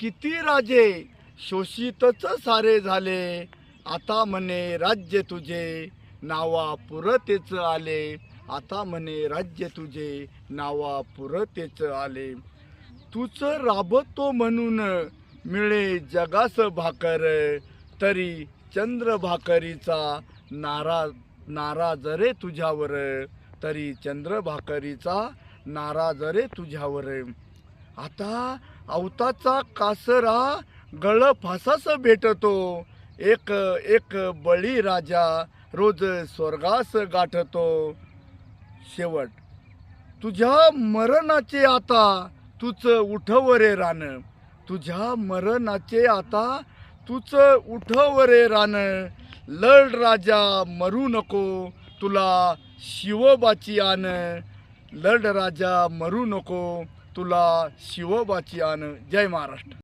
किती राजे शोषितच सारे झाले, आता म्हणे राज्य तुझे नावा पुरतेच आले, आता म्हणे राज्य तुझे नावा पुरतेच आले. तूच राबतो म्हणून मिळे जगास भाकर, तरी चंद्र भाकरीचा नाराज रे तुझ्यावर, तरी चंद्र भाकरीचा नाराज रे तुझ्यावर. आता अवताचा कासरा गळ फासास भेटतो, एक एक बळी राजा रोज स्वर्गास गाठतो. शेवट तुझ्या मरणाचे आता तूच उठव रे रान, तुझ्या मरणाचे आता तूच उठव रे रान. लढ राजा मरू नको, तुला शिवबाची आन, लढ राजा मरू नको, तुला शिवबाची आन. जय महाराष्ट्र.